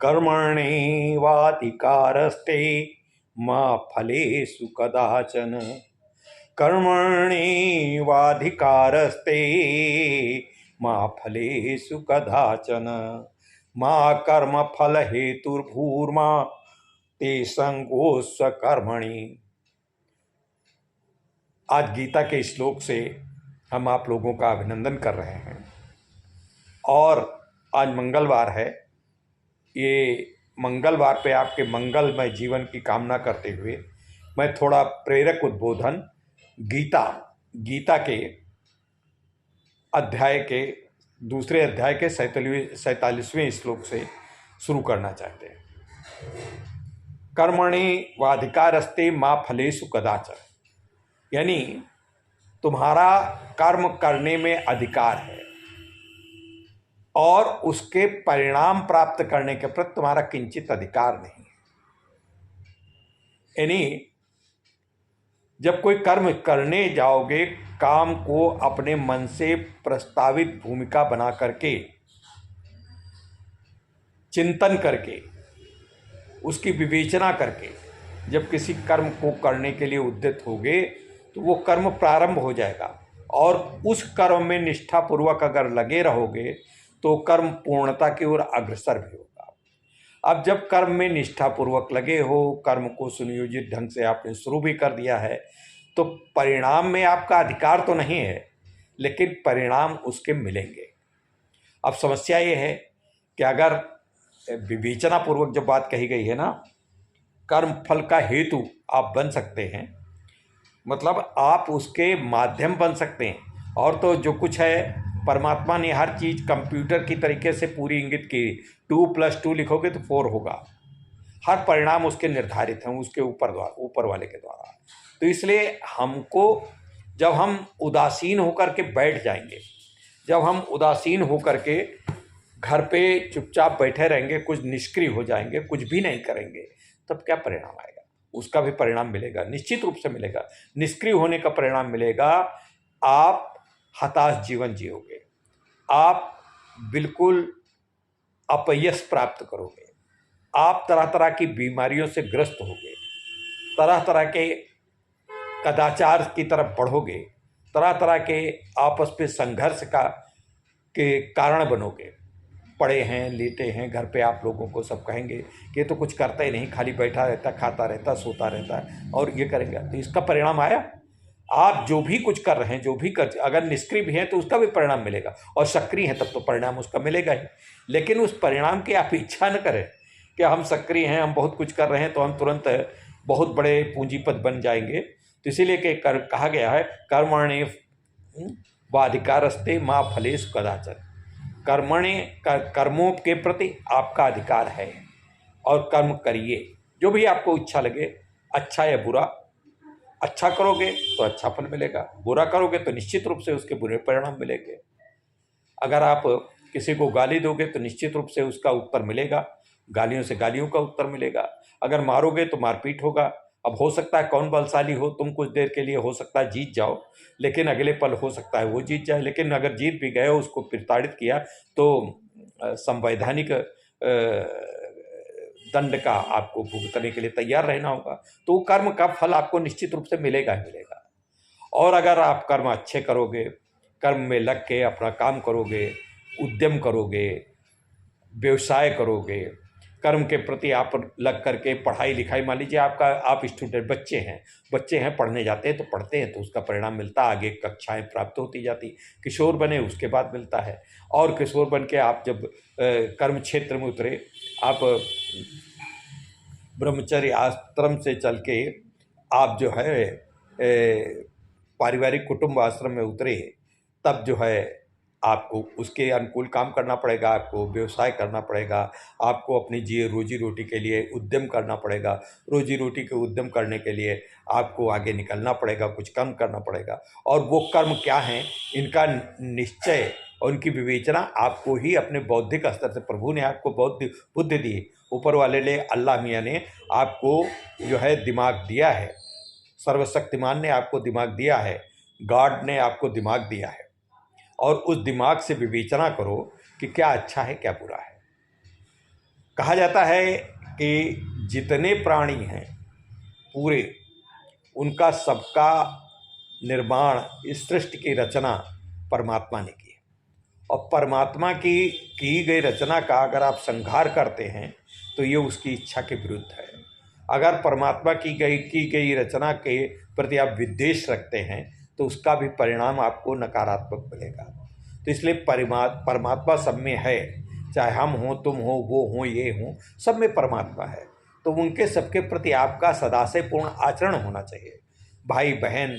कर्मण्येवाधिकारस्ते मा फलेषु कदाचन। कर्मण्येवाधिकारस्ते मा फलेषु कदाचन। मा कर्मफल हेतुर्भूर्मा ते संगोस्व कर्मणि। आज गीता के श्लोक से हम आप लोगों का अभिनंदन कर रहे हैं और आज मंगलवार है। ये मंगलवार पे आपके मंगलमय जीवन की कामना करते हुए मैं थोड़ा प्रेरक उद्बोधन गीता के अध्याय के दूसरे अध्याय के 47वें श्लोक से शुरू करना चाहते हैं। कर्मणि वाधिकारस्ते मा फलेषु कदाचन, यानी तुम्हारा कर्म करने में अधिकार है और उसके परिणाम प्राप्त करने के प्रति तुम्हारा किंचित अधिकार नहीं है। यानी जब कोई कर्म करने जाओगे, काम को अपने मन से प्रस्तावित भूमिका बना करके, चिंतन करके, उसकी विवेचना करके जब किसी कर्म को करने के लिए उद्यत होगे तो वो कर्म प्रारंभ हो जाएगा और उस कर्म में निष्ठापूर्वक अगर लगे रहोगे तो कर्म पूर्णता की ओर अग्रसर भी होगा। अब जब कर्म में निष्ठापूर्वक लगे हो, कर्म को सुनियोजित ढंग से आपने शुरू भी कर दिया है, तो परिणाम में आपका अधिकार तो नहीं है, लेकिन परिणाम उसके मिलेंगे। अब समस्या ये है कि अगर विवेचना पूर्वक जब बात कही गई है ना, कर्म फल का हेतु आप बन सकते हैं, मतलब आप उसके माध्यम बन सकते हैं। और तो जो कुछ है, परमात्मा ने हर चीज़ कंप्यूटर की तरीके से पूरी इंगित की। 2+2 लिखोगे तो 4 होगा। हर परिणाम उसके निर्धारित हैं उसके ऊपर वाले के द्वारा। तो इसलिए हमको, जब हम उदासीन होकर के बैठ जाएंगे, जब हम उदासीन होकर के घर पे चुपचाप बैठे रहेंगे, कुछ निष्क्रिय हो जाएंगे, कुछ भी नहीं करेंगे, तब क्या परिणाम आएगा? उसका भी परिणाम मिलेगा, निश्चित रूप से मिलेगा। निष्क्रिय होने का परिणाम मिलेगा, आप हताश जीवन जियोगे, आप बिल्कुल अपयश प्राप्त करोगे, आप तरह तरह की बीमारियों से ग्रस्त होगे, तरह तरह के कदाचार की तरफ बढ़ोगे, तरह तरह के आपस में संघर्ष के कारण बनोगे। पड़े हैं, लेटे हैं घर पे, आप लोगों को सब कहेंगे कि ये तो कुछ करता ही नहीं, खाली बैठा रहता, खाता रहता, सोता रहता है और ये करेंगे। तो इसका परिणाम आया। आप जो भी कुछ कर रहे हैं, जो भी कर, अगर निष्क्रिय भी हैं तो उसका भी परिणाम मिलेगा, और सक्रिय हैं तब तो परिणाम उसका मिलेगा ही। लेकिन उस परिणाम की आप इच्छा न करें कि हम सक्रिय हैं, हम बहुत कुछ कर रहे हैं तो हम तुरंत बहुत बड़े पूंजीपति बन जाएंगे। तो इसीलिए कि कहा गया है कर्मण्य वाधिकारस्ते मा फलेषु कदाचन। कर्मों के प्रति आपका अधिकार है और कर्म करिए, जो भी आपको इच्छा लगे, अच्छा या बुरा। अच्छा करोगे तो अच्छा फल मिलेगा, बुरा करोगे तो निश्चित रूप से उसके बुरे परिणाम मिलेंगे। अगर आप किसी को गाली दोगे तो निश्चित रूप से उसका उत्तर मिलेगा, गालियों से गालियों का उत्तर मिलेगा। अगर मारोगे तो मारपीट होगा। अब हो सकता है कौन बलशाली हो, तुम कुछ देर के लिए हो सकता है जीत जाओ, लेकिन अगले पल हो सकता है वो जीत जाए। लेकिन अगर जीत भी गए, उसको प्रताड़ित किया, तो संवैधानिक दंड का आपको भुगतने के लिए तैयार रहना होगा। तो कर्म का फल आपको निश्चित रूप से मिलेगा ही मिलेगा। और अगर आप कर्म अच्छे करोगे, कर्म में लग के अपना काम करोगे, उद्यम करोगे, व्यवसाय करोगे, कर्म के प्रति आप लग करके पढ़ाई लिखाई, मान लीजिए आप स्टूडेंट बच्चे हैं, पढ़ने जाते हैं तो पढ़ते हैं तो उसका परिणाम मिलता है, आगे कक्षाएं प्राप्त होती जाती। किशोर बने उसके बाद मिलता है, और किशोर बन के आप जब कर्म क्षेत्र में उतरे, आप ब्रह्मचर्य आश्रम से चल के आप जो है पारिवारिक कुटुंब आश्रम में उतरे, तब जो है आपको उसके अनुकूल काम करना पड़ेगा, आपको व्यवसाय करना पड़ेगा, आपको अपनी रोजी रोटी के लिए उद्यम करना पड़ेगा। रोजी रोटी के उद्यम करने के लिए आपको आगे निकलना पड़ेगा, कुछ कर्म करना पड़ेगा। और वो कर्म क्या हैं, इनका निश्चय और उनकी विवेचना आपको ही अपने बौद्धिक स्तर से, प्रभु ने आपको बौद्धिक बुद्धि दी, ऊपर वाले ने, अल्लाह मियाँ ने आपको जो है दिमाग दिया है, सर्वशक्तिमान ने आपको दिमाग दिया है, गॉड ने आपको दिमाग दिया है। और उस दिमाग से विवेचना करो कि क्या अच्छा है क्या बुरा है। कहा जाता है कि जितने प्राणी हैं पूरे, उनका सबका निर्माण, इस सृष्टि की रचना परमात्मा ने की है। और परमात्मा की गई रचना का अगर आप संहार करते हैं तो ये उसकी इच्छा के विरुद्ध है। अगर परमात्मा की गई रचना के प्रति आप विद्वेष रखते हैं तो उसका भी परिणाम आपको नकारात्मक मिलेगा। तो इसलिए परमात्मा सब में है, चाहे हम हों, तुम हो, वो हों, ये हों, सब में परमात्मा है। तो उनके सबके प्रति आपका सदाशयपूर्ण आचरण होना चाहिए। भाई बहन,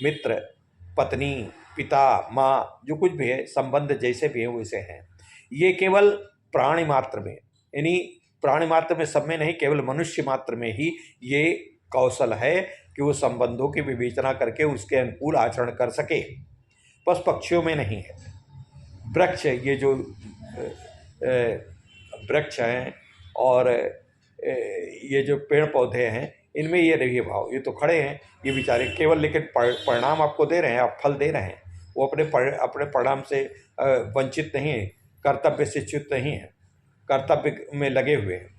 मित्र, पत्नी, पिता, माँ, जो कुछ भी है, संबंध जैसे भी हैं वैसे हैं। ये केवल प्राणी मात्र में, यानी प्राणी मात्र में सब में नहीं, केवल मनुष्य मात्र में ही ये कौशल है कि वो संबंधों की विवेचना करके उसके अनुकूल आचरण कर सके। बस पक्षियों में नहीं है। वृक्ष, ये जो वृक्ष हैं और ये जो पेड़ पौधे हैं, इनमें ये रही भाव, ये तो खड़े हैं ये बेचारे केवल, लेकिन परिणाम आपको दे रहे हैं, आप फल दे रहे हैं। वो अपने परिणाम से वंचित नहीं है, कर्तव्य से च्युत नहीं है, कर्तव्य में लगे हुए हैं।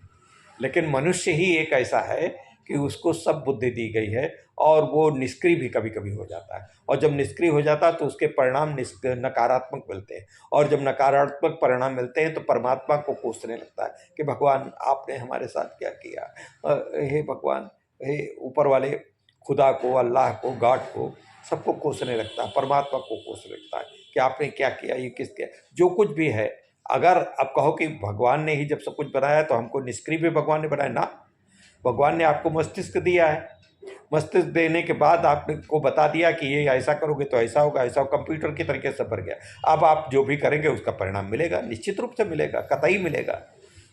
लेकिन मनुष्य ही एक ऐसा है कि उसको सब बुद्धि दी गई है और वो निष्क्रिय भी कभी कभी हो जाता है। और जब निष्क्रिय हो जाता है तो उसके परिणाम नकारात्मक मिलते हैं। और जब नकारात्मक परिणाम मिलते हैं तो परमात्मा को कोसने लगता है कि भगवान आपने हमारे साथ क्या किया, हे भगवान, हे ऊपर वाले खुदा को, अल्लाह को, गॉड को, सबको कोसने लगता है, परमात्मा को कोसने लगता है कि आपने क्या किया, ये किस किया, जो कुछ भी है। अगर आप कहो कि भगवान ने ही जब सब कुछ बनाया तो हमको निष्क्रिय भी भगवान ने बनाया ना, भगवान ने आपको मस्तिष्क दिया है। मस्तिष्क देने के बाद आपको बता दिया कि ये ऐसा करोगे तो ऐसा होगा, ऐसा कंप्यूटर की तरीके से भर गया। अब आप जो भी करेंगे उसका परिणाम मिलेगा, निश्चित रूप से मिलेगा, कतई मिलेगा।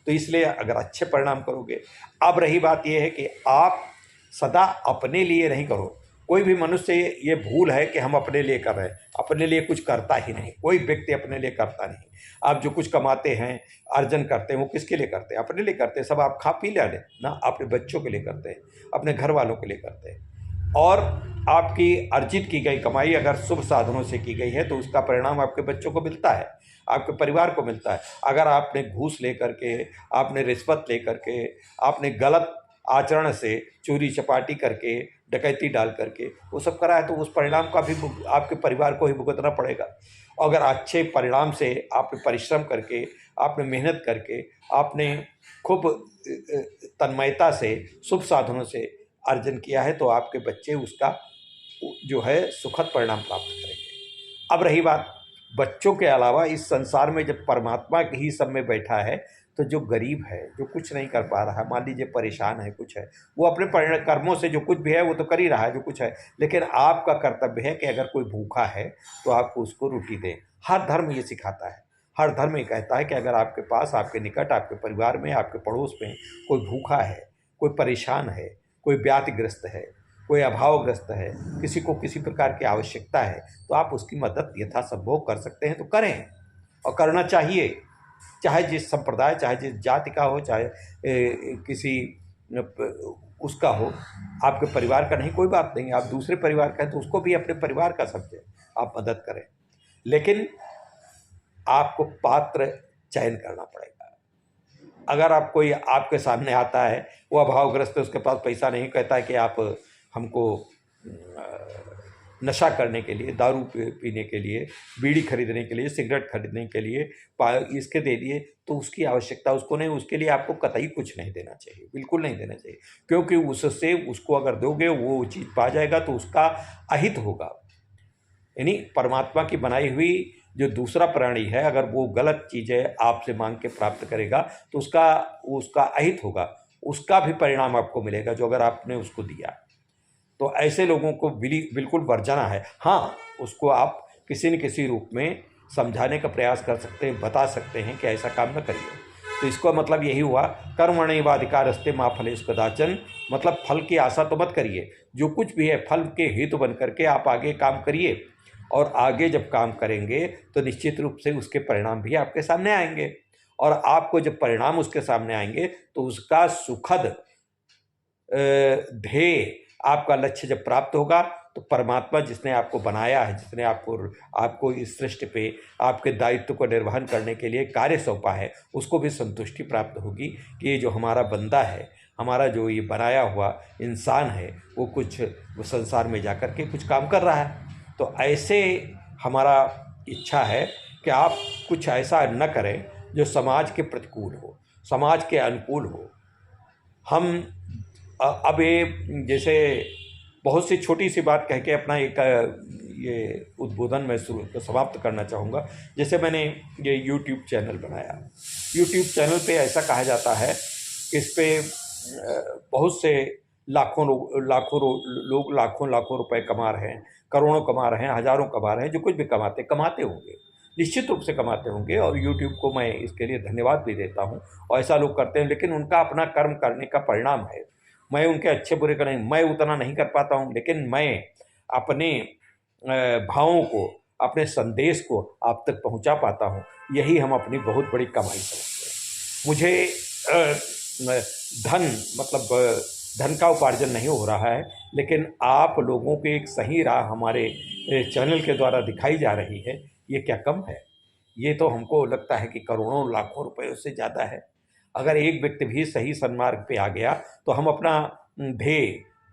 तो इसलिए अगर अच्छे परिणाम करोगे। अब रही बात यह है कि आप सदा अपने लिए नहीं करो। कोई भी मनुष्य ये भूल है कि हम अपने लिए कर रहे हैं, अपने लिए कुछ करता ही नहीं। कोई व्यक्ति अपने लिए करता नहीं। आप जो कुछ कमाते हैं, अर्जन करते हैं, वो किसके लिए करते हैं? अपने लिए करते हैं। सब आप खा पी ले ना, अपने बच्चों के लिए करते हैं, अपने घर वालों के लिए करते हैं। और आपकी अर्जित की गई कमाई अगर शुभ साधनों से की गई है तो उसका परिणाम आपके बच्चों को मिलता है, आपके परिवार को मिलता है। अगर आपने घूस लेकर के, आपने रिश्वत लेकर के, आपने गलत आचरण से, चोरी चपाटी करके, डकैती डाल करके वो सब करा है तो उस परिणाम का भी आपके परिवार को ही भुगतना पड़ेगा। अगर अच्छे परिणाम से आपने परिश्रम करके, आपने मेहनत करके, आपने खूब तन्मयता से, शुभ साधनों से अर्जन किया है तो आपके बच्चे उसका जो है सुखद परिणाम प्राप्त करेंगे। अब रही बात बच्चों के अलावा इस संसार में जब परमात्मा ही सब में बैठा है तो जो गरीब है, जो कुछ नहीं कर पा रहा है, मान लीजिए परेशान है, कुछ है, वो अपने कर्मों से जो कुछ भी है वो तो कर ही रहा है जो कुछ है। लेकिन आपका कर्तव्य है कि अगर कोई भूखा है तो आप उसको रोटी दें। हर धर्म ये सिखाता है, हर धर्म ये कहता है कि अगर आपके पास, आपके निकट, आपके परिवार में, आपके पड़ोस में कोई भूखा है, कोई परेशान है, कोई व्याधिग्रस्त है, कोई अभावग्रस्त है, किसी को किसी प्रकार की आवश्यकता है, तो आप उसकी मदद यथासंभव कर सकते हैं तो करें, और करना चाहिए। चाहे जिस संप्रदाय, चाहे जिस जाति का हो, चाहे किसी उसका हो, आपके परिवार का नहीं, कोई बात नहीं। आप दूसरे परिवार का है तो उसको भी अपने परिवार का समझें, आप मदद करें। लेकिन आपको पात्र चयन करना पड़ेगा। अगर आप कोई आपके सामने आता है, वो अभावग्रस्त है, उसके पास पैसा नहीं, कहता है कि आप हमको नशा करने के लिए, दारू पीने के लिए, बीड़ी खरीदने के लिए, सिगरेट खरीदने के लिए इसके दे दिए, तो उसकी आवश्यकता उसको नहीं, उसके लिए आपको कतई कुछ नहीं देना चाहिए, बिल्कुल नहीं देना चाहिए। क्योंकि उससे, उसको अगर दोगे वो चीज़ पा जाएगा तो उसका अहित होगा। यानी परमात्मा की बनाई हुई जो दूसरा प्राणी है, अगर वो गलत चीज़ें आपसे मांग के प्राप्त करेगा तो उसका अहित होगा, उसका भी परिणाम आपको मिलेगा जो अगर आपने उसको दिया। तो ऐसे लोगों को बिल्कुल वर्जना है। हाँ, उसको आप किसी न किसी रूप में समझाने का प्रयास कर सकते हैं, बता सकते हैं कि ऐसा काम न करिए। तो इसका मतलब यही हुआ, कर्मण्येवाधिकारस्ते मा फलेषु कदाचन, मतलब फल की आशा तो मत करिए। जो कुछ भी है फल के हेतु बन करके आप आगे काम करिए, और आगे जब काम करेंगे तो निश्चित रूप से उसके परिणाम भी आपके सामने आएंगे। और आपको जब परिणाम उसके सामने आएंगे तो उसका सुखद ध्येय, आपका लक्ष्य जब प्राप्त होगा तो परमात्मा जिसने आपको बनाया है, जिसने आपको इस सृष्टि पे आपके दायित्व को निर्वहन करने के लिए कार्य सौंपा है, उसको भी संतुष्टि प्राप्त होगी कि ये जो हमारा बंदा है, हमारा जो ये बनाया हुआ इंसान है, वो कुछ संसार में जाकर के कुछ काम कर रहा है। तो ऐसे हमारा इच्छा है कि आप कुछ ऐसा न करें जो समाज के प्रतिकूल हो, समाज के अनुकूल हो। हम अब ये जैसे बहुत सी छोटी सी बात कह के अपना एक ये उद्बोधन मैं समाप्त करना चाहूँगा। जैसे मैंने ये यूट्यूब चैनल बनाया, यूट्यूब चैनल पे ऐसा कहा जाता है कि इस पे बहुत से लाखों लोग लाखों रुपए कमा रहे हैं, करोड़ों कमा रहे हैं, हज़ारों कमा रहे हैं, जो कुछ भी कमाते होंगे, निश्चित रूप से कमाते होंगे। और यूट्यूब को मैं इसके लिए धन्यवाद भी देता हूँ। और ऐसा लोग करते हैं, लेकिन उनका अपना कर्म करने का परिणाम है। मैं उनके अच्छे बुरे का नहीं, मैं उतना नहीं कर पाता हूँ, लेकिन मैं अपने भावों को, अपने संदेश को आप तक पहुँचा पाता हूँ। यही हम अपनी बहुत बड़ी कमाई समझते हैं। मुझे धन का उपार्जन नहीं हो रहा है, लेकिन आप लोगों के एक सही राह हमारे चैनल के द्वारा दिखाई जा रही है। ये क्या कम है? ये तो हमको लगता है कि करोड़ों लाखों रुपए उससे ज़्यादा है। अगर एक व्यक्ति भी सही सन्मार्ग पे आ गया तो हम अपना ध्येय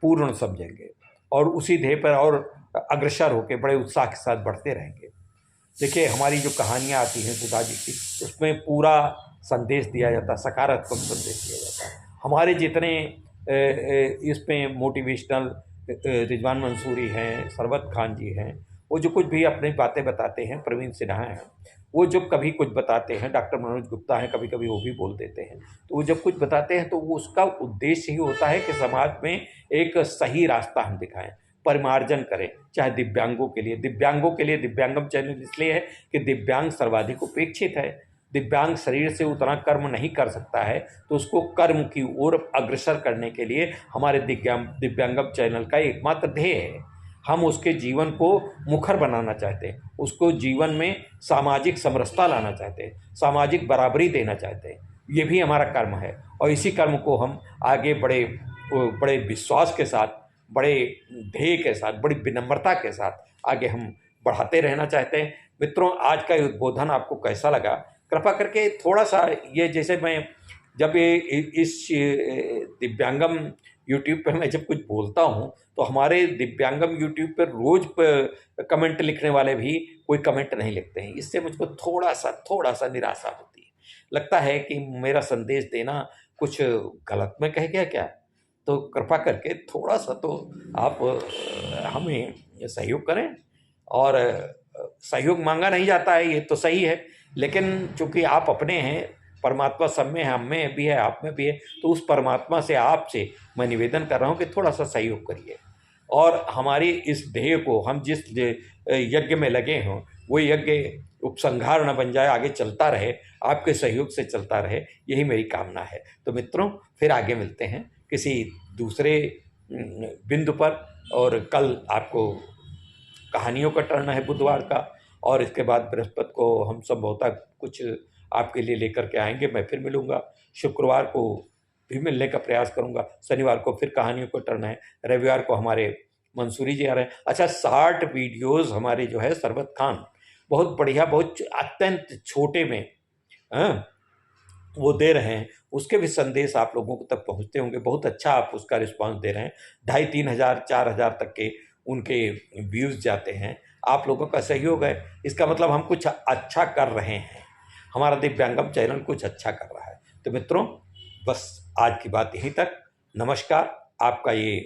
पूर्ण समझेंगे और उसी ध्येय पर और अग्रसर होकर बड़े उत्साह के साथ बढ़ते रहेंगे। देखिए, हमारी जो कहानियाँ आती हैं सुधा जी की, उसमें पूरा संदेश दिया जाता है, सकारात्मक संदेश दिया जाता है। हमारे जितने इसमें मोटिवेशनल रिजवान मंसूरी हैं, सरबत खान जी हैं, वो जो कुछ भी अपनी बातें बताते हैं, प्रवीण सिन्हा हैं, वो जब कभी कुछ बताते हैं, डॉक्टर मनोज गुप्ता हैं, कभी कभी वो भी बोल देते हैं, तो वो जब कुछ बताते हैं तो वो उसका उद्देश्य ही होता है कि समाज में एक सही रास्ता हम दिखाएं, परिमार्जन करें। चाहे दिव्यांगों के लिए दिव्यांगम चैनल इसलिए है कि दिव्यांग सर्वाधिक उपेक्षित है। दिव्यांग शरीर से उतना कर्म नहीं कर सकता है, तो उसको कर्म की ओर अग्रसर करने के लिए हमारे दिव्यांगम चैनल का एकमात्र ध्येय है। हम उसके जीवन को मुखर बनाना चाहते हैं, उसको जीवन में सामाजिक समरसता लाना चाहते हैं, सामाजिक बराबरी देना चाहते हैं। ये भी हमारा कर्म है और इसी कर्म को हम आगे बड़े विश्वास के साथ, बड़े ध्येय के साथ, बड़ी विनम्रता के साथ आगे हम बढ़ाते रहना चाहते हैं। मित्रों, आज का ये उद्बोधन आपको कैसा लगा? कृपा करके थोड़ा सा ये, जैसे मैं जब ये इस दिव्यांगम यूट्यूब पे मैं जब कुछ बोलता हूँ तो हमारे दिव्यांगम यूट्यूब पर रोज़ कमेंट लिखने वाले भी कोई कमेंट नहीं लिखते हैं। इससे मुझको थोड़ा सा निराशा होती है। लगता है कि मेरा संदेश देना कुछ गलत में कह गया क्या? तो कृपा करके थोड़ा सा तो आप हमें सहयोग करें। और सहयोग मांगा नहीं जाता है, ये तो सही है, लेकिन चूँकि आप अपने हैं, परमात्मा सब में है, हम में भी है, आप में भी है, तो उस परमात्मा से, आपसे मैं निवेदन कर रहा हूँ कि थोड़ा सा सहयोग करिए और हमारी इस ध्येय को, हम जिस यज्ञ में लगे हों, वो यज्ञ उपसंहार न बन जाए, आगे चलता रहे, आपके सहयोग से चलता रहे, यही मेरी कामना है। तो मित्रों, फिर आगे मिलते हैं किसी दूसरे बिंदु पर। और कल आपको कहानियों का टर्न है बुधवार का, और इसके बाद बृहस्पति को हम संभवतः कुछ आपके लिए लेकर के आएंगे। मैं फिर मिलूँगा, शुक्रवार को भी मिलने का प्रयास करूँगा, शनिवार को फिर कहानियों का टर्न है, रविवार को हमारे मंसूरी जी आ रहे हैं। अच्छा, 60 वीडियोस हमारे जो है सरबत खान बहुत बढ़िया, बहुत अत्यंत छोटे में वो दे रहे हैं, उसके भी संदेश आप लोगों को तक पहुँचते होंगे। बहुत अच्छा आप उसका रिस्पांस दे रहे हैं। 2500, 3000, 4000 तक के उनके व्यूज़ जाते हैं। आप लोगों का सहयोग है, इसका मतलब हम कुछ अच्छा कर रहे हैं, हमारा दिव्यांगम चैनल कुछ अच्छा कर रहा है। तो मित्रों, बस आज की बात यहीं तक। नमस्कार। आपका ये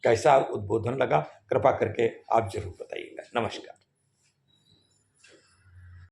कैसा उद्बोधन लगा, कृपा करके आप जरूर बताइएगा। नमस्कार।